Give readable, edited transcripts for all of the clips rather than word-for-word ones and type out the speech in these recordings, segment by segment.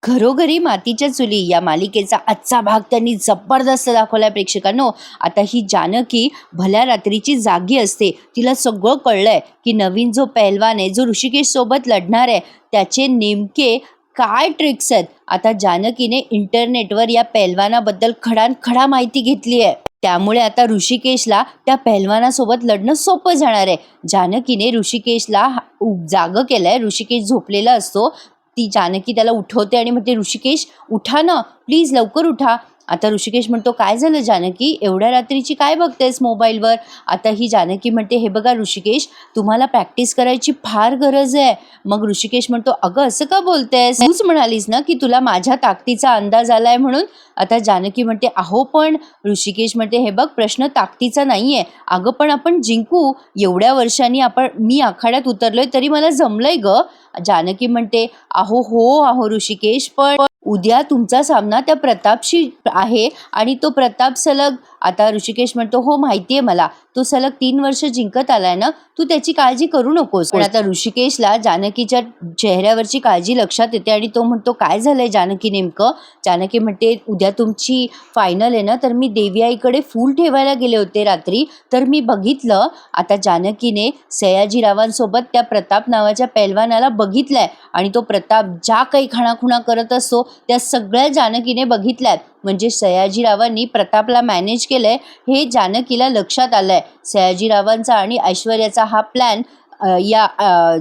घरोघरी मातीच्या चुली या मालिकेचा आजचा भाग त्यांनी जबरदस्त दाखवलाय प्रेक्षकांनो. आता ही जानकी भल्या रात्रीची जागी असते. तिला सगळं कळलंय की नवीन जो पहलवान आहे, जो ऋषिकेश सोबत लढणार आहे, त्याचे नेमके काय ट्रिक्स आहेत. आता जानकीने इंटरनेटवर या पहलवानाबद्दल खडानखडा माहिती घेतली आहे. त्यामुळे आता ऋषिकेशला त्या पहलवानासोबत लढणं सोपं जाणार आहे. जानकीने ऋषिकेशला जागं केलंय. ऋषिकेश झोपलेला असतो. ती जानकी त्याला उठवते आणि म्हणते, ऋषिकेश उठा ना प्लीज, लवकर उठा. आता ऋषिकेश म्हणतो, काय झालं जानकी, एवढ्या रात्रीची काय बघतेस मोबाईलवर. आता ही जानकी म्हणते, हे बघा ऋषिकेश, तुम्हाला प्रॅक्टिस करायची फार गरज आहे. मग ऋषिकेश म्हणतो, अगं असं का बोलतेस, तूच म्हणालीस ना की तुला माझ्या ताकदीचा अंदाज आलाय म्हणून. आता जानकी म्हणते, अहो पण. ऋषिकेश म्हणते, हे बघ, प्रश्न ताकदीचा नाहीये अगं, पण आपण जिंकू. एवढ्या वर्षांनी मी आखाड्यात उतरलोय तरी मला जमलंय ग. जानकी म्हणते, अहो ऋषिकेश, पण उद्या तुमचा सामना त्या प्रतापशी आहे आणि तो प्रताप सलग. आता ऋषिकेश म्हणतो, हो माहितीये मला, तो सलग 3 वर्ष जिंकत आलाय ना, तू त्याची काळजी करू नकोस. पण आता ऋषिकेशला जानकीच्या चेहऱ्यावरची काळजी लक्षात येते आणि तो म्हणतो, काय झालंय जानकी नेमकं. जानकी म्हणते, उद्या तुमची फायनल आहे ना, तर मी देवी आईकडे फूल ठेवायला गेले होते रात्री, तर मी बघितलं. आता जानकीने सयाजीरावांसोबत त्या प्रताप नावाच्या पहलवानाला बघितलंय आणि तो प्रताप ज्या काही खाणाखुणा करत असतो त्या सगळ्या जानकीने बघितल्यात. म्हणजे सयाजीरावांनी प्रतापला मॅनेज केलंय हे जानकीला लक्षात आलंय. सयाजीरावांचा आणि ऐश्वर्याचा हा प्लॅन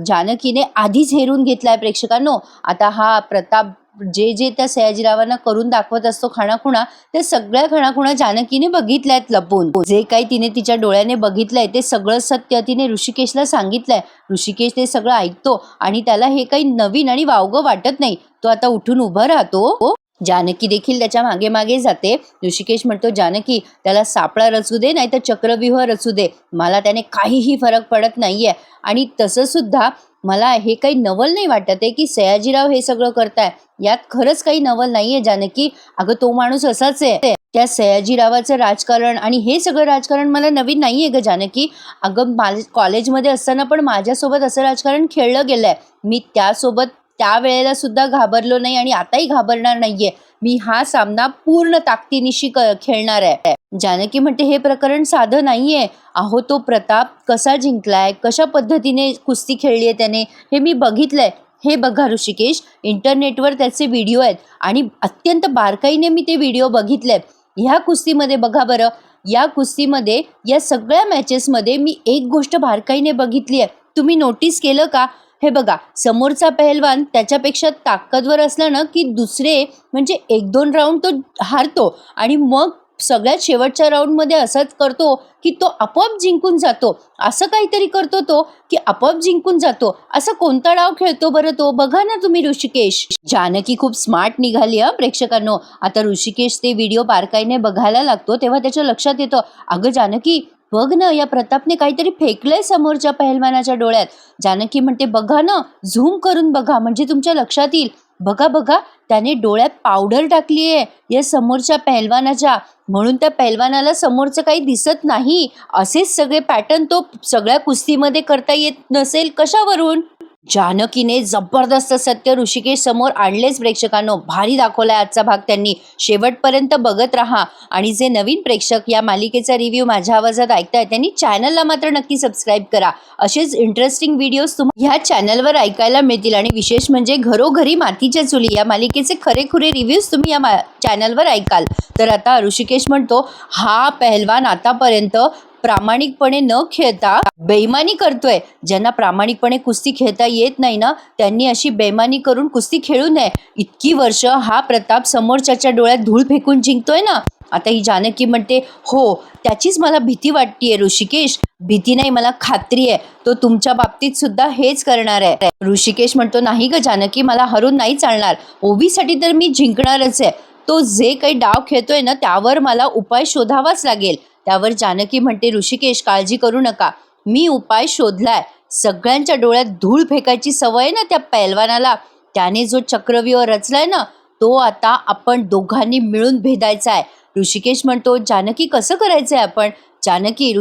जानकीने आधीच हेरून घेतलाय प्रेक्षकांनो. आता हा प्रताप जे त्या सयाजीरावांना करून दाखवत असतो खाणाखुणा, त्या सगळ्या खाणाखुणा जानकीने बघितल्यात लपून. जे काही तिने तिच्या डोळ्याने बघितलंय ते सगळं सत्य तिने ऋषिकेशला सांगितलंय. ऋषिकेश ते सगळं ऐकतो आणि त्याला हे काही नवीन आणि वावगं वाटत नाही. तो आता उठून उभा राहतो. जानकी देखील त्याच्या मागे मागे जाते. ऋषिकेश म्हणतो, जानकी, त्याला सापळा रचू दे नाही तर चक्रव्यूह रचू दे, मला त्याने काहीही फरक पडत नाहीये. आणि तसं सुद्धा मला हे काही नवल नाही वाटत आहे की सयाजीराव हे सगळं करताय. यात खरंच काही नवल नाहीये जानकी. अगं तो माणूस असाच आहे. त्या सयाजीरावाचं राजकारण आणि हे सगळं राजकारण मला नवीन नाहीये ग जानकी. अगं कॉलेजमध्ये असताना पण माझ्यासोबत असं राजकारण खेळलं गेलंय. मी त्यासोबत त्यावेळेला सुद्धा घाबरलो नाही आणि आताही घाबरणार नाहीये. मी हा सामना पूर्ण ताकदीनिशी खेळणार आहे. जानकी म्हणते, हे प्रकरण साधं नाहीये. अहो तो प्रताप कसा जिंकलाय, कशा पद्धतीने कुस्ती खेळलीये त्याने, हे मी बघितलंय. हे बघा ऋषिकेश, इंटरनेटवर त्याचे व्हिडिओ आहेत आणि अत्यंत बारकाईने मी ते व्हिडिओ बघितलेत. ह्या कुस्तीमध्ये बघा बरं, या कुस्तीमध्ये या सगळ्या मॅचेसमध्ये मी एक गोष्ट बारकाईने बघितली आहे. तुम्ही नोटीस केलं का. हे बघा, समोरचा पहलवान त्याच्यापेक्षा ताकदवर असला ना की दुसरे म्हणजे 1-2 राऊंड तो हारतो आणि मग सगळ्यात शेवटच्या राऊंडमध्ये असंच करतो की तो आपोआप जिंकून जातो. असं काहीतरी करतो तो की आपोआप जिंकून जातो. असा कोणता डाव खेळतो बरं तो, बघा ना तुम्ही ऋषिकेश. जानकी खूप स्मार्ट निघाली प्रेक्षकांनो. आता ऋषिकेश ते व्हिडिओ बारकाईने बघायला लागतो तेव्हा त्याच्या लक्षात येतं, अगं जानकी, बघ ना, या प्रतापने काहीतरी फेकलंय समोरच्या पहलवानाच्या डोळ्यात. जानकी म्हणते, बघा ना, झूम करून बघा म्हणजे तुमच्या लक्षात येईल. बघा बघा, त्याने डोळ्यात पावडर टाकली आहे या समोरच्या पहलवानाच्या, म्हणून त्या पहलवानाला समोरचं काही दिसत नाही. असेच सगळे पॅटर्न तो सगळ्या कुस्तीमध्ये करता येत नसेल कशावरून. जानकीने जबरदस्त सत्य ऋषिकेश समोर आणलेच प्रेक्षकांनो. भारी दाखवलाय आजचा भाग त्यांनी. शेवटपर्यंत बघत राहा. आणि जे नवीन प्रेक्षक या मालिकेचा रिव्ह्यू माझ्या आवाजात ऐकताय त्यांनी चॅनलला मात्र नक्की सबस्क्राईब करा. असेच इंटरेस्टिंग व्हिडिओज तुम्हाला ह्या चॅनलवर ऐकायला मिळतील. आणि विशेष म्हणजे घरोघरी मातीच्या चुली या मालिकेचे खरेखुरे रिव्ह्यूज तुम्ही या चॅनलवर ऐकाल. तर आता ऋषिकेश म्हणतो, हा पहलवान आतापर्यंत प्रामाणिकपणे न खेळता बेईमानी करतोय. ज्यांना प्रामाणिकपणे कुस्ती खेळता येत नाही ना, त्यांनी अशी बेईमानी करून कुस्ती खेळू नये. इतकी वर्ष हा प्रताप समोरच्याच्या डोळ्यात धूळ फेकून जिंकतोय ना. आता ही जानकी म्हणते, हो, त्याचीच मला भीती वाटतेय ऋषिकेश. भीती नाही, मला खात्री आहे तो तुमच्या बाबतीत सुद्धा हेच करणार आहे. ऋषिकेश म्हणतो, नाही ग जानकी, मला हरून नाही चालणार. ओवीसाठी तर मी जिंकणारच आहे. तो जे काही डाव खेळतोय ना त्यावर मला उपाय शोधावाच लागेल. त्यावर जानकी म्हणते, ऋषिकेश काळजी करू नका, मी उपाय शोधलाय. सगळ्यांच्या डोळ्यात धूळ फेकायची सवय ना त्या पहलवानाला, त्याने जो चक्रव्यूह रचलाय ना तो आता आपण दोघांनी मिळून भेदायचा आहे. ऋषिकेश म्हणतो, जानकी कसं करायचंय आपण. जानकी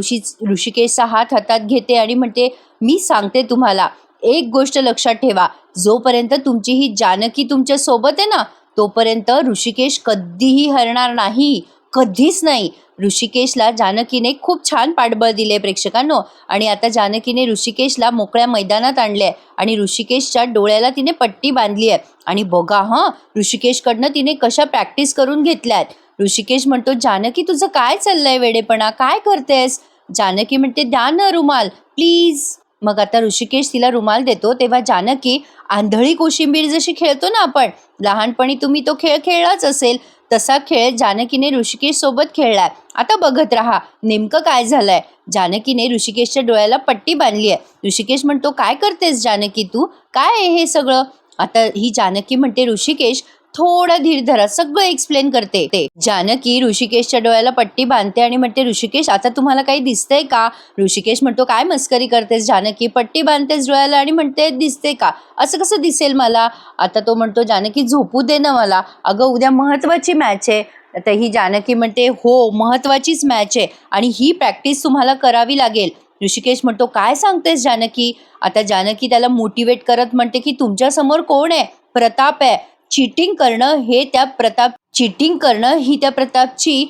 ऋषिकेशचा हात हातात घेते आणि म्हणते, मी सांगते तुम्हाला. एक गोष्ट लक्षात ठेवा, जोपर्यंत तुमची ही जानकी तुमच्या सोबत आहे ना, तोपर्यंत ऋषिकेश कधीही हरणार नाही, कधीच नाही. ऋषिकेशला जानकीने खूप छान पाठबळ दिले प्रेक्षकांनो. आणि आता जानकीने ऋषिकेशला मोकळ्या मैदानात आणले आणि ऋषिकेशच्या डोळ्याला तिने पट्टी बांधली आहे. आणि बघा हां, ऋषिकेशकडनं तिने कशा प्रॅक्टिस करून घेतल्यात. ऋषिकेश म्हणतो, जानकी तुझं काय चाललंय वेडेपणा, काय करतेस? जानकी म्हणते, द्या ना रुमाल प्लीज. मग आता ऋषिकेश तिला रुमाल देतो, तेव्हा जानकी आंधळी कोशिंबीर जशी खेळतो ना आपण, लहानपणी तुम्ही तो खेळ खेळलाच असेल, तसा खेळ जानकीने ऋषिकेश सोबत खेळलाय. आता बघत राहा नेमकं काय झालंय. जानकीने ऋषिकेशच्या डोळ्याला पट्टी बांधली आहे. ऋषिकेश म्हणतो, काय करतेस जानकी तू, काय आहे हे सगळं? आता ही जानकी म्हणते, ऋषिकेश थोडा धीर धरा, सगळं एक्सप्लेन करते. जानकी ऋषिकेशच्या डोळ्याला पट्टी बांधते आणि म्हणते, ऋषिकेश आता तुम्हाला काही दिसतंय का? ऋषिकेश म्हणतो, काय मस्करी करतेस जानकी, पट्टी बांधतेस डोळ्याला आणि म्हणते दिसते का? असं कसं दिसेल मला? आता तो म्हणतो, जानकी झोपू दे ना मला, अगं उद्या महत्वाची मॅच आहे. आता ही जानकी म्हणते, हो महत्वाचीच मॅच आहे आणि ही प्रॅक्टिस तुम्हाला करावी लागेल. ऋषिकेश म्हणतो, काय सांगतेस जानकी? आता जानकी त्याला मोटिवेट करत म्हणते की तुमच्यासमोर कोण आहे? प्रताप आहे. चिटिंग करणं ही त्या प्रतापची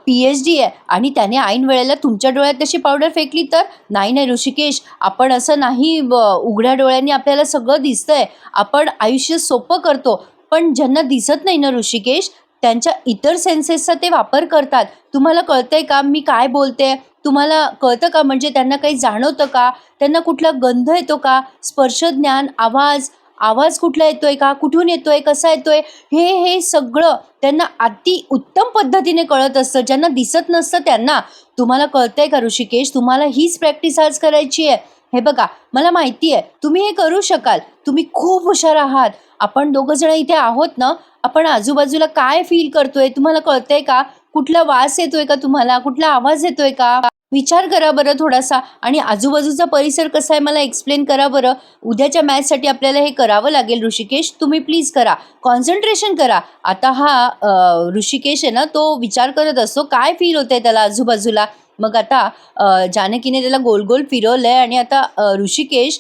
PhD आहे आणि त्याने ऐन वेळेला तुमच्या डोळ्यात तशी पावडर फेकली तर? नाही ऋषिकेश, आपण असं नाही, उघड्या डोळ्यांनी आपल्याला सगळं दिसतंय, आपण आयुष्य सोपं करतो, पण ज्यांना दिसत नाही ना ऋषिकेश, त्यांच्या इतर सेन्सेसचा ते वापर करतात. तुम्हाला कळतंय का मी काय बोलते? तुम्हाला कळतं का? म्हणजे त्यांना काही जाणवतं का? त्यांना कुठला गंध येतो का? स्पर्श ज्ञान, आवाज कुठला येतोय का, कुठून येतोय, कसा येतोय, हे सगळं त्यांना अति उत्तम पद्धतीने कळत असतं. ज्यांना दिसत नसतं त्यांना. तुम्हाला कळतंय का ऋषिकेश, तुम्हाला हीच प्रॅक्टिस आज करायची आहे. हे बघा, मला माहिती आहे तुम्ही हे करू शकाल, तुम्ही खूप हुशार आहात. आपण दोघं जण इथे आहोत ना, आपण आजूबाजूला काय फील करतोय तुम्हाला कळतंय का? कुठला वास येतोय का तुम्हाला, कुठला आवाज येतोय का? विचार करा बरं थोडासा. आणि आजूबाजूचा परिसर कसा आहे मला एक्सप्लेन करा बरं. उद्याच्या मॅचसाठी आपल्याला हे करावं लागेल ऋषिकेश, तुम्ही प्लीज करा, कॉन्सन्ट्रेशन करा. आता हा ऋषिकेश आहे ना, तो विचार करत असतो काय फील होतंय त्याला आजूबाजूला. मग आता जानकीने त्याला गोल गोल फिरवलंय आणि आता ऋषिकेश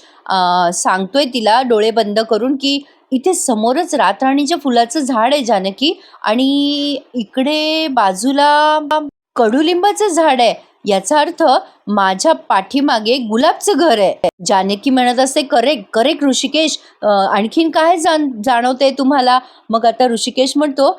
सांगतोय तिला डोळे बंद करून की इथे समोरच रातराणीच्या फुलाचं झाड आहे जानकी, आणि इकडे बाजूला कडुलिंबाचं झाड आहे. याचा अर्थ माझ्या पाठीमागे गुलाबचं घर आहे. जानकी म्हणत असते, करेक्ट करेक्ट ऋषिकेश, आणखीन काय जाणवतंय तुम्हाला? मग आता ऋषिकेश म्हणतो,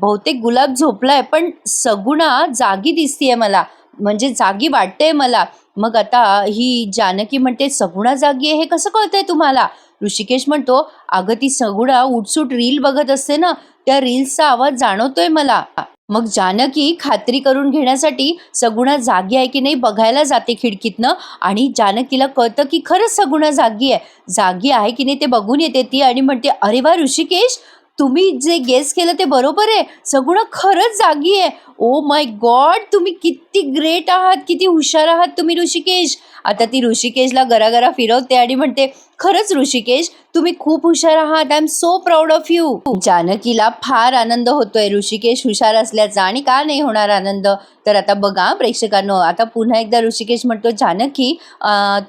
बहुतेक गुलाब झोपलाय पण सगुणा जागी दिसतीये मला, म्हणजे जागी वाटते मला. मग आता ही जानकी म्हणते, सगुणा जागी आहे हे कसं कळतंय तुम्हाला? ऋषिकेश म्हणतो, अगं ती सगुणा उठसूट रील बघत असते ना, त्या रील्सचा आवाज जाणवतोय मला. मग जानकी खात्री करून घेण्यासाठी सगुणा जागी आहे की नाही बघायला जाते खिडकीतनं, आणि जानकीला कळतं की खरंच सगुणा जागी आहे की नाही ते बघून येते ती आणि म्हणते, अरे वा ऋषिकेश, तुम्ही जे गेस केलं ते बरोबर आहे, सगुणा खरंच जागी आहे. ओ माय गॉड, तुम्ही किती ग्रेट आहात, किती हुशार आहात तुम्ही ऋषिकेश. आता ती ऋषिकेशला गरागरा फिरवते आणि म्हणते, खरंच ऋषिकेश तुम्ही खूप हुशार आहात, I am so proud of you. जानकीला फार आनंद होतोय ऋषिकेश हुशार असल्याचा, आणि का नाही होणार आनंद. तर आता बघा प्रेक्षकांनो, आता पुन्हा एकदा ऋषिकेश म्हणतो, जानकी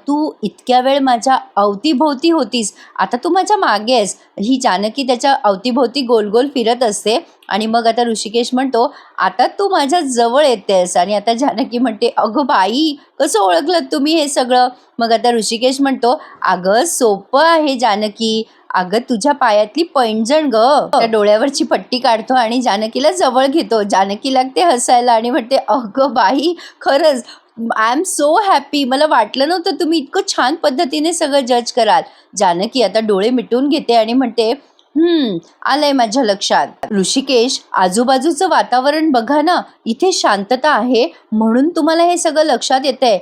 तू इतक्या वेळ माझ्या अवतीभोवती होतीस, आता तू माझ्या मागे आहेस. ही जानकी त्याच्या अवतीभोवती गोल गोल फिरत असते आणि मग आता ऋषिकेश म्हणतो, आता तू माझ्या जवळ येतेस. आणि आता जानकी म्हणते, अगं बाई, कसं ओळखलं तुम्ही हे सगळं? मग आता ऋषिकेश म्हणतो, अगं सोपं आहे जानकी, अगं तुझ्या पायातली पैंजण ग. त्या डोळ्यावरची पट्टी काढतो आणि जानकीला जवळ घेतो. जानकी लागते हसायला आणि म्हणते, अगं बाई, खरंच आय एम सो हॅपी, मला वाटलं नव्हतं तुम्ही इतकं छान पद्धतीने सगळं जज कराल. जानकी आता डोळे मिटून घेते आणि म्हणते, आलंय माझ्या लक्षात. ऋषिकेश, आजूबाजूचं वातावरण बघा ना, इथे शांतता आहे म्हणून तुम्हाला हे सगळं लक्षात येतंय.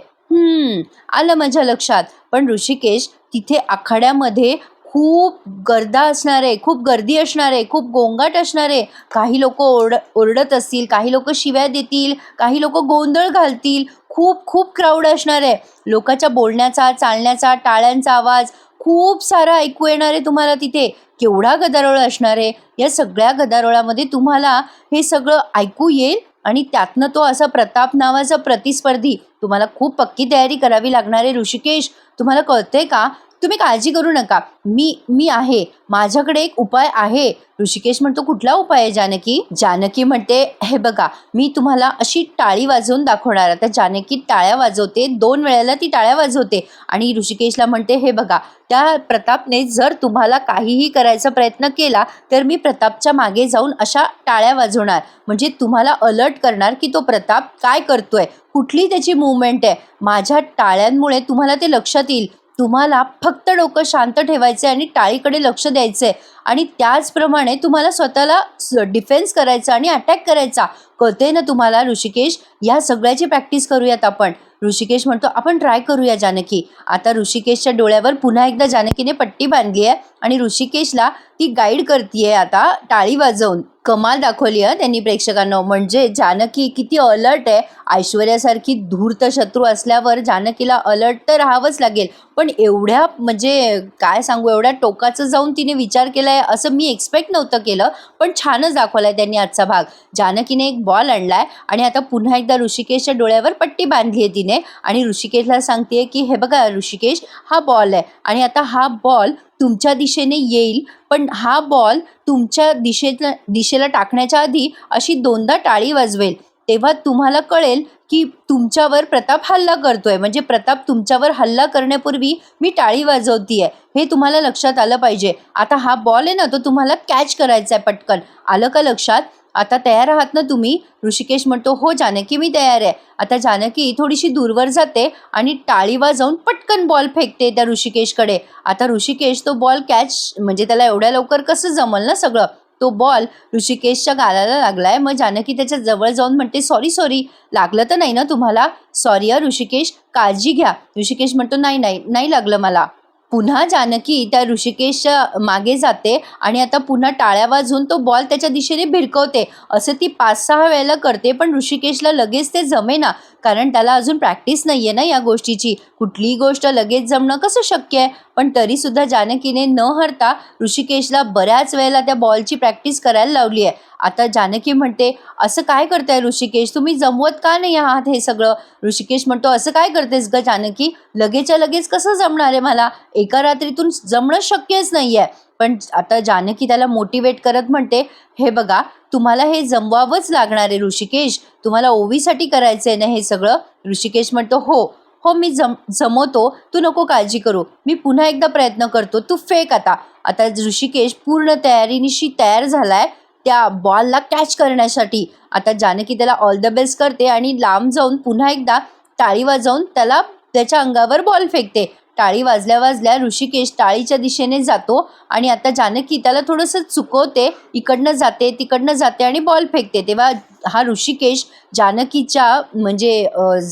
आलं माझ्या लक्षात. पण ऋषिकेश, तिथे आखाड्यामध्ये खूप गर्दा असणार आहे, खूप गर्दी असणार आहे, खूप गोंगाट असणार आहे. काही लोक ओरडत असतील, काही लोक शिव्या देतील, काही लोक गोंधळ घालतील. खूप खूप क्राऊड असणार आहे. लोकांच्या बोलण्याचा, चालण्याचा, टाळ्यांचा आवाज खूप सारा ऐकू येणार आहे तुम्हाला तिथे. केवढा गदारोळ असणार आहे. या सगळ्या गदारोळामध्ये तुम्हाला हे सगळं ऐकू येईल आणि त्यातनं तो असा प्रताप नावाचा प्रतिस्पर्धी. तुम्हाला खूप पक्की तयारी करावी लागणार आहे ऋषिकेश. तुम्हाला कळतंय का, तुम्ही काळजी करू नका, मी मी आहे, माझ्याकडे एक उपाय आहे. ऋषिकेश म्हणतो, कुठला उपाय आहे जानकी? जानकी म्हणते, हे बघा, मी तुम्हाला अशी टाळी वाजवून दाखवणार. आता जानकी टाळ्या वाजवते, 2 वेळेला ती टाळ्या वाजवते आणि ऋषिकेशला म्हणते, हे बघा, त्या प्रतापने जर तुम्हाला काहीही करायचा प्रयत्न केला तर मी प्रतापच्या मागे जाऊन अशा टाळ्या वाजवणार, म्हणजे तुम्हाला अलर्ट करणार की तो प्रताप काय करतोय, कुठली त्याची मूवमेंट आहे. माझ्या टाळ्यांमुळे तुम्हाला ते लक्षात येईल. तुम्हाला फक्त डोकं शांत ठेवायचं आणि टाळीकडे लक्ष द्यायचंय आणि त्याचप्रमाणे तुम्हाला स्वतःला डिफेन्स करायचा आणि अटॅक करायचा. कळते ना तुम्हाला ऋषिकेश? या सगळ्याची प्रॅक्टिस करूयात आपण. ऋषिकेश म्हणतो, आपण ट्राय करूया जानकी. आता ऋषिकेशच्या डोळ्यावर पुन्हा एकदा जानकीने पट्टी बांधली आहे आणि ऋषिकेशला ती गाईड करतीये आता टाळी वाजवून. कमाल दाखवली आहे त्यांनी प्रेक्षकांना. म्हणजे जानकी किती अलर्ट आहे. ऐश्वर्यासारखी धूर्त शत्रू असल्यावर जानकीला अलर्ट तर राहावंच लागेल. पण एवढ्या म्हणजे काय सांगू, एवढ्या टोकाचं जाऊन तिने विचार केलाय असं मी एक्सपेक्ट नव्हतं केलं. पण छानच दाखवलाय त्यांनी आजचा भाग. जानकीने एक बॉल आणलाय आणि आता पुन्हा एकदा ऋषिकेशच्या डोळ्यावर पट्टी बांधली आहे तिने आणि ऋषिकेशला सांगते की हे बघा ऋषिकेश, हा बॉल आहे आणि आता हा बॉल तुमच्या दिशेने येईल, पण हा बॉल तुमच्या दिशेला टाकण्याच्या आधी अशी 2दा टाळी वाजवेल. तेव्हा तुम्हाला कळेल की तुमच्यावर प्रताप हल्ला करतोय, म्हणजे प्रताप तुमच्यावर हल्ला करण्यापूर्वी मी टाळी वाजवतीये. हे तुम्हाला लक्षात आलं पाहिजे. आता हा बॉल आहे ना, तो तुम्हाला कॅच करायचा आहे पटकन. आलं का लक्षात? आता तयार आहात ना तुम्ही? ऋषिकेश म्हणतो, हो जानकी, मी तयार आहे. आता जानकी थोडीशी दूरवर जाते आणि टाळी वाजवून पटकन बॉल फेकते त्या ऋषिकेशकडे. आता ऋषिकेश तो बॉल कॅच, म्हणजे त्याला एवढ्या लवकर कसं जमल ना सगळं. तो बॉल ऋषिकेशच्या गालाला लागलाय. मग जानकी त्याच्या जवळ जाऊन म्हणते, सॉरी सॉरी, लागलं तर नाही ना तुम्हाला? सॉरी ऋषिकेश, काळजी घ्या. ऋषिकेश म्हणतो, नाही नाही, नाही लागलं मला. पुन्हा जानकी त्या ऋषिकेशच्या मागे जाते आणि आता पुन्हा टाळ्या वाजवून तो बॉल त्याच्या दिशेने भिरकवते. असं ती 5-6 वेळेला करते, पण ऋषिकेशला लगेच ते जमेना, कारण त्याला अजून प्रॅक्टिस नाहीये ना या गोष्टीची. कुठलीही गोष्ट लगेच जमणं कसं शक्य आहे? पण तरीसुद्धा जानकीने न हरता ऋषिकेशला बऱ्याच वेळेला त्या बॉलची प्रॅक्टिस करायला लावली आहे. आता जानकी म्हणते, असं काय करताय ऋषिकेश, तुम्ही जमवत का नाही आहात हे सगळं? ऋषिकेश म्हणतो, असं काय करतेस ग जानकी, लगेचच्या लगेच कसं जमणार आहे मला? एका रात्रीतून जमणं शक्यच नाहीये. पण आता जानकी त्याला मोटिवेट करत म्हणते, हे बघा, तुम्हाला हे जमवावंच लागणार आहे ऋषिकेश, तुम्हाला ओवीसाठी करायचंय ना हे सगळं? ऋषिकेश म्हणतो, हो हो, मी जमवतो, तू नको काळजी करू, मी पुन्हा एकदा प्रयत्न करतो, तू फेक आता. आता ऋषिकेश पूर्ण तयारीनिशी तयार झालाय त्या बॉलला कॅच करण्यासाठी. आता जानकी त्याला ऑल द बेस्ट करते आणि लांब जाऊन पुन्हा एकदा टाळी वाजवून त्याला त्याच्या अंगावर बॉल फेकते. टाळी वाजल्या वाजल्या ऋषिकेश टाळीच्या दिशेने जातो आणि आता जानकी त्याला थोडंसं चुकवते, इकडनं जाते तिकडनं जाते आणि बॉल फेकते. तेव्हा हा ऋषिकेश जानकीच्या म्हणजे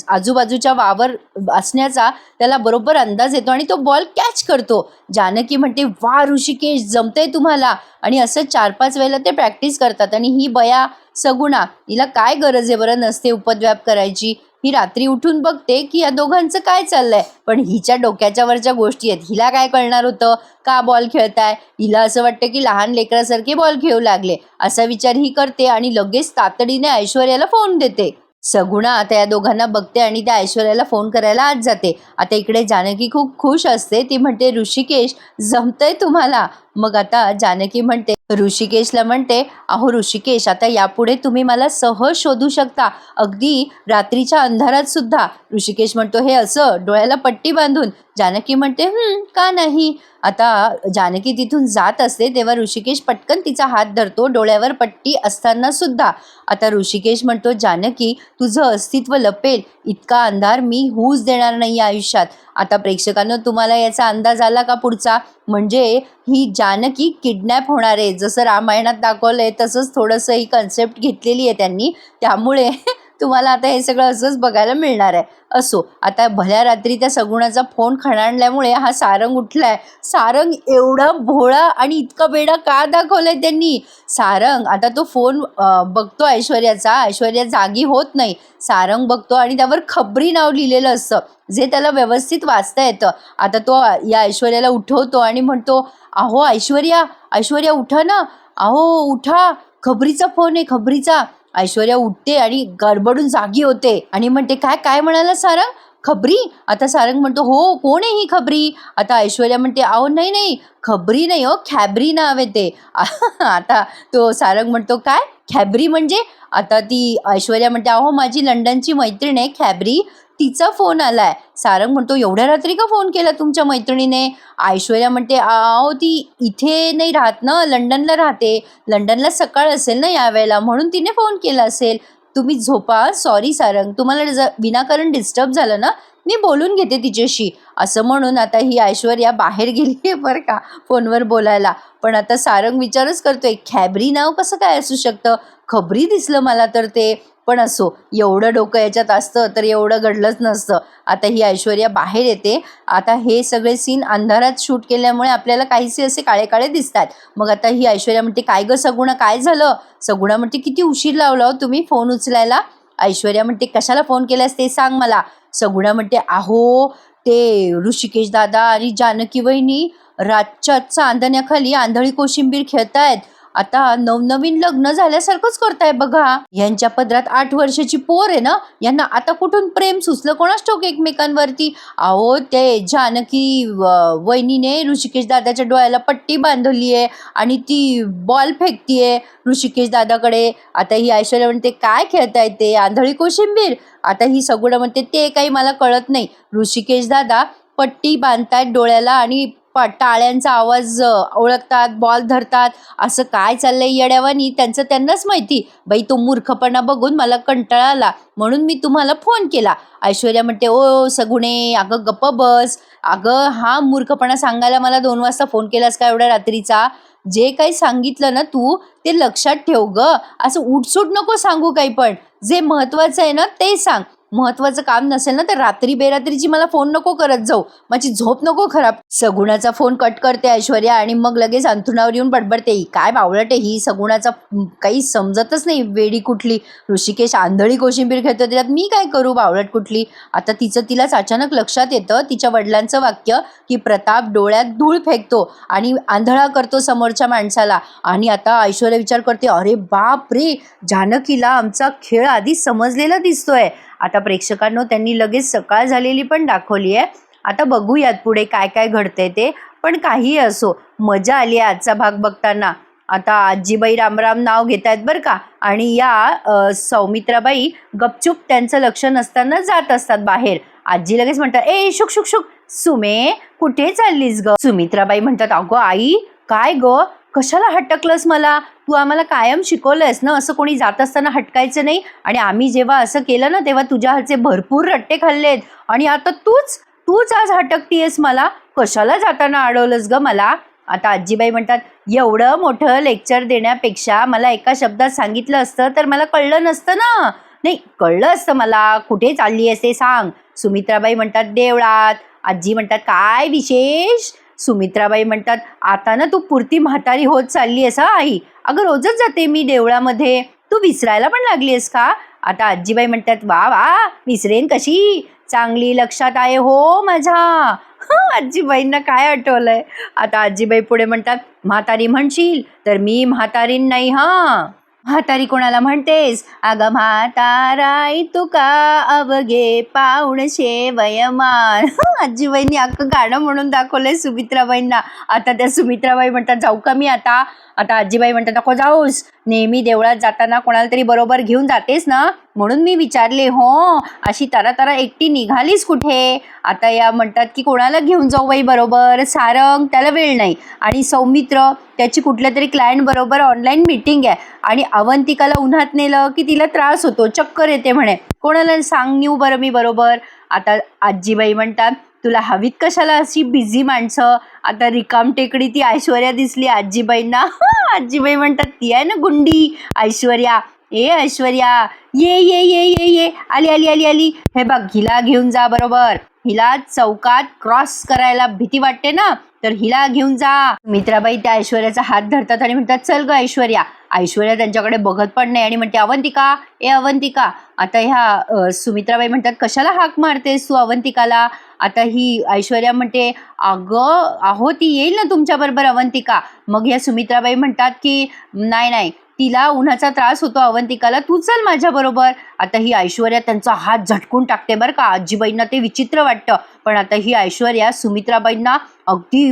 आजूबाजूच्या वावर असण्याचा त्याला बरोबर अंदाज येतो आणि तो बॉल कॅच करतो. जानकी म्हणते, वा ऋषिकेश, जमतंय तुम्हाला. आणि असं 4-5 वेळेला ते प्रॅक्टिस करतात. आणि ही बया सगुणा, हिला काय गरज आहे बरं नसते उपद्व्याप करायची? ही रात्री उठून बघते की या दोघांचं काय चाललंय, पण हिच्या डोक्याच्या वरच्या गोष्टी आहेत. हिला काय कळणार होतं का बॉल खेळताय? हिला असं वाटतं की लहान लेकरासारखे बॉल खेळू लागले, असा विचार ही करते आणि लगेच तातडीने ऐश्वर्याला फोन देते. सगुणा आता या दोघांना बघते आणि त्या ऐश्वर्याला फोन करायला आत जाते. आता इकडे जानकी खूप खुश असते. ती म्हणते, ऋषिकेश, जमतंय तुम्हाला? मग आता जानकी म्हणते, ऋषिकेशला म्हणते, अहो ऋषिकेश, आता यापुढे तुम्ही मला सहज शोधू शकता, अगदी रात्रीच्या अंधारात सुद्धा. ऋषिकेश म्हणतो, हे असं डोळ्याला पट्टी बांधून? जानकी म्हणते, का नाही. आता जानकी तिथून जात असते तेव्हा ऋषिकेश पटकन तिचा हात धरतो, डोळ्यावर पट्टी असताना सुद्धा. आता ऋषिकेश म्हणतो, जानकी, तुझं अस्तित्व लपेल इतका अंधार मी होऊच देणार नाही आयुष्यात. आता प्रेक्षकांनो, तुम्हाला याचा अंदाज आला का पुढचा? म्हणजे ही जानकी किडनॅप होणार आहे. जसं रामायणात दाखवलंय तसंच थोडंसं ही कन्सेप्ट घेतलेली आहे त्यांनी, त्यामुळे तुम्हाला आता हे सगळं असंच बघायला मिळणार आहे. असो, आता भल्या रात्री त्या सगुणाचा फोन खणाणल्यामुळे हा सारंग उठलाय. सारंग एवढा भोळा आणि इतका बेडा का दाखवलाय त्यांनी? सारंग आता तो फोन बघतो ऐश्वर्याचा, ऐश्वर्या जागी होत नाही. सारंग बघतो आणि त्यावर खबरी नाव लिहिलेलं असतं, जे त्याला व्यवस्थित वाचता येतं. आता तो या ऐश्वर्याला उठवतो आणि म्हणतो, अहो ऐश्वर्या, ऐश्वर्या उठा ना, अहो उठा, खबरीचा फोन आहे, खबरीचा. ऐश्वर्या उठते आणि गडबडून जागी होते आणि म्हणते, काय काय म्हणाला सारंग? खबरी? आता सारंग म्हणतो, हो कोण आहे ही खबरी? आता ऐश्वर्या म्हणते, अहो नाही नाही, खबरी नाही हो, खॅबरी नाव आहे ते. आता तो सारंग म्हणतो, काय खॅबरी म्हणजे? आता ती ऐश्वर्या म्हणते, अहो माझी लंडनची मैत्रीण आहे खॅबरी, तिचा फोन आलाय. सारंग म्हणतो, एवढ्या रात्री का फोन केला तुमच्या मैत्रिणीने? ऐश्वर्या म्हणते, अहो ती इथे नाही राहत ना, लंडनला राहते, लंडनला सकाळ असेल ना यावेळेला, म्हणून तिने फोन केला असेल. तुम्ही झोपा. सॉरी सारंग, तुम्हाला विनाकारण डिस्टर्ब झालं ना, मी बोलून घेते तिच्याशी. असं म्हणून आता ही ऐश्वर्या बाहेर गेली आहे बरं का फोनवर बोलायला. पण आता सारंग विचारच करतोय, खॅबरी नाव कसं काय असू शकतं? खबरी दिसलं मला तर ते. पण असो, एवढं डोकं याच्यात असतं तर एवढं घडलंच नसतं. आता ही ऐश्वर्या बाहेर येते. आता हे सगळे सीन अंधारात शूट केल्यामुळे आपल्याला काहीसे असे काळे काळे दिसतात. मग आता ही ऐश्वर्या म्हणते, काय गं सगुणा, काय झालं? सगुणा म्हणते, किती उशीर लावला हो तुम्ही फोन उचलायला? ऐश्वर्या म्हणते, कशाला फोन केलास ते सांग मला. सगुणा म्हणते, अहो ते ऋषिकेश दादा आणि जानकी वहिनी रातच्या चांदण्याखाली आंधळी कोशिंबीर खेळतायत. आता नवनवीन लग्न झाल्यासारखंच करताय बघा. यांच्या पदरात 8 वर्षाची पोर आहे ना, यांना आता कुठून प्रेम सुचलं कोणास ठाऊक एकमेकांवरती. अहो ते जानकी वहिनीने ऋषिकेश दादाच्या डोळ्याला पट्टी बांधली आहे आणि ती बॉल फेकतीये ऋषिकेश दादाकडे. आता ही ऐश्वर्या म्हणते, काय खेळताय ते आंधळी कोशिंबीर? आता ही सगुणा म्हणते, ते काही मला कळत नाही. ऋषिकेश दादा पट्टी बांधतायत डोळ्याला आणि टाळ्यांचा आवाज ओळखतात, बॉल धरतात, असं काय चाललंय येड्यावानी, त्यांचं त्यांनाच माहिती. बाई तो मूर्खपणा बघून मला कंटाळा आला, म्हणून मी तुम्हाला फोन केला. ऐश्वर्या म्हणते, ओ सगुणे, अगं गप्प बस. अगं हा मूर्खपणा सांगायला मला 2 वाजता फोन केलास का एवढ्या रात्रीचा? जे काही सांगितलं ना तू ते लक्षात ठेव ग. असं उठसूट नको सांगू काही पण. जे महत्वाचं आहे ना ते सांग. महत्वाचं काम नसेल ना तर रात्री बेरात्रीची मला फोन नको करत जाऊ, माझी झोप नको खराब. सगुणाचा फोन कट करते ऐश्वर्या आणि मग लगेच अंथरुणावर येऊन बडबडते, काय बावळट आहे ही सगुणाचा, काही समजतच नाही, वेडी कुठली. ऋषिकेश आंधळी कोशिंबीर खेळतो त्याच्यात मी काय करू, बावळट कुठली. आता तिलाच अचानक लक्षात येतं तिच्या वडिलांचं वाक्य की प्रताप डोळ्यात धूळ फेकतो आणि आंधळा करतो समोरच्या माणसाला. आणि आता ऐश्वर्या विचार करते, अरे बाप रे, जानकीला आमचा खेळ आधी समजलेला दिसतोय. आता प्रेक्षकांनो त्यांनी लगेच सकाळ झालेली पण दाखवली आहे. आता बघूयात पुढे काय काय घडतंय ते. पण काही असो, मजा आली आहे आजचा भाग बघताना. आता आजीबाई रामराम नाव घेत आहेत बरं का. आणि या सौमित्राबाई गपचूप त्यांचं लक्ष नसताना जात असतात बाहेर. आजी लगेच म्हणतात, ए शुक शुक शुक, सुमे कुठे चाललीस ग? सुमित्राबाई म्हणतात, अगं आई काय ग, कशाला हटकलंस मला? तू आम्हाला कायम शिकवलंयस ना असं कोणी जात असताना हटकायचं नाही. आणि आम्ही जेव्हा असं केलं ना तेव्हा तुझ्या हातचे भरपूर रट्टे खाल्लेत. आणि आता तूच आज हटकतीयस मला, कशाला जाताना अडवलंस ग मला? आता आजीबाई म्हणतात, एवढं मोठं लेक्चर देण्यापेक्षा मला एका शब्दात सांगितलं असतं तर मला कळलं नसतं ना. नाही कळलं असतं मला, कुठे चालली आहेस ते सांग. सुमित्राबाई म्हणतात, देवळात. आजी म्हणतात, काय विशेष? सुमित्राबाई म्हणतात, आता ना तू पुरती म्हातारी होत चालली आहेस हा आई. अगं रोजच जाते मी देवळामध्ये, तू विसरायला पण लागली आहेस का? आता आजीबाई म्हणतात, वा वा, विसरेन कशी, चांगली लक्षात आहे हो माझ्या. आजीबाईंना काय आठवलंय. आता आजीबाई पुढे म्हणतात, म्हातारी म्हणशील तर मी म्हातारीन नाही हा. म्हातारी कोणाला म्हणतेस? अगं म्हाताराई तुका अवघे पाऊणशे वयमान. आजीबाईंनी अख्खं गाणं म्हणून दाखवलंय सुमित्राबाईंना. आता त्या सुमित्राबाई म्हणतात, जाऊ का मी आता? आता आजीबाई म्हणतात, नको जाऊस, नेहमी देवळात जाताना कोणाला तरी बरोबर घेऊन जातेस ना, म्हणून मी विचारले हो. अशी तरा एकटी निघालीस कुठे? आता या म्हणतात की कोणाला घेऊन जाऊ बाई बरोबर? सारंग त्याला वेळ नाही, आणि सौमित्र त्याची कुठल्या तरी क्लायंट बरोबर ऑनलाईन मीटिंग आहे, आणि अवंतिकाला उन्हात नेलं की तिला त्रास होतो, चक्कर येते म्हणे, कोणाला सांग नेऊ बरं मी बरोबर? आता आजीबाई म्हणतात, तुला हवीत कशाला अशी बिझी माणसं? आता रिकाम टेकडी ती ऐश्वर्या दिसली आजीबाईंना. आजीबाई म्हणतात, ती आहे ना गुंडी ऐश्वर्या. ए ऐश्वर्या, ये ये ये ये ये, आली आली आली आली. हे बघ, हिला घेऊन जा बरोबर. हिला चौकात क्रॉस करायला भीती वाटते ना, तर हिला घेऊन जा. मित्राबाई त्या ऐश्वर्याचा हात धरतात आणि म्हणतात, चल ग ऐश्वर्या. ऐश्वर्या त्यांच्याकडे बघत पण नाही आणि म्हणते, अवंतिका, ए अवंतिका. आता ह्या सुमित्राबाई म्हणतात, कशाला हाक मारतेस तू अवंतिकाला? आता ही ऐश्वर्या म्हणते, अगं अहो ती येईल ना तुमच्याबरोबर अवंतिका. मग या सुमित्राबाई म्हणतात की नाही नाही, तिला उन्हाचा त्रास होतो अवंतिकाला, तू चल माझ्याबरोबर. आता ही ऐश्वर्या त्यांचा हात झटकून टाकते बरं का. आजीबाईंना ते विचित्र वाटतं. पण आता ही ऐश्वर्या सुमित्राबाईंना अगदी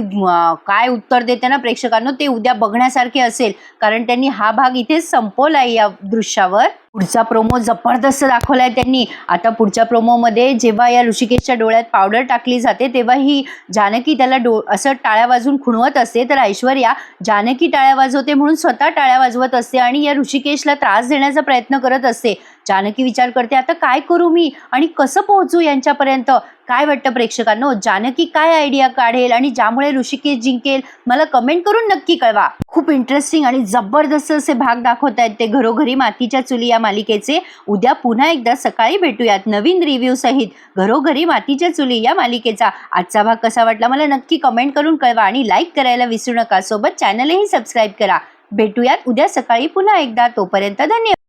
काय उत्तर देते ना प्रेक्षकांनो, ते उद्या बघण्यासारखे असेल. कारण त्यांनी हा भाग इथेच संपवलाय या दृश्यावर. पुढचा प्रोमो जबरदस्त दाखवलाय त्यांनी. आता पुढच्या प्रोमोमध्ये जेव्हा या ऋषिकेशच्या डोळ्यात पावडर टाकली जाते तेव्हा ही जानकी त्याला असं टाळ्या वाजवून खुणवत असते. तर ऐश्वर्या जानकी टाळ्या वाजवते म्हणून स्वतः टाळ्या वाजवत असते आणि या ऋषिकेशला त्रास देण्याचा प्रयत्न करत असते. जानकी विचार करते, आता काय करू मी आणि कसं पोहोचू यांच्यापर्यंत. काय वाटतं प्रेक्षकांनो, जानकी काय आयडिया काढेल आणि ज्यामुळे ऋषिकेश जिंकेल? मला कमेंट करून नक्की कळवा. खूप इंटरेस्टिंग आणि जबरदस्त असे भाग दाखवत आहेत ते घरोघरी मातीच्या चुली या मालिकेचे. उद्या पुन्हा एकदा सकाळी भेटूयात नवीन रिव्ह्यू सहित घरोघरी मातीच्या चुली या मालिकेचा. आजचा भाग कसा वाटला मला नक्की कमेंट करून कळवा आणि लाईक करायला विसरू नका. सोबत चॅनलही सबस्क्राईब करा. भेटूयात उद्या सकाळी पुन्हा एकदा. तोपर्यंत धन्यवाद.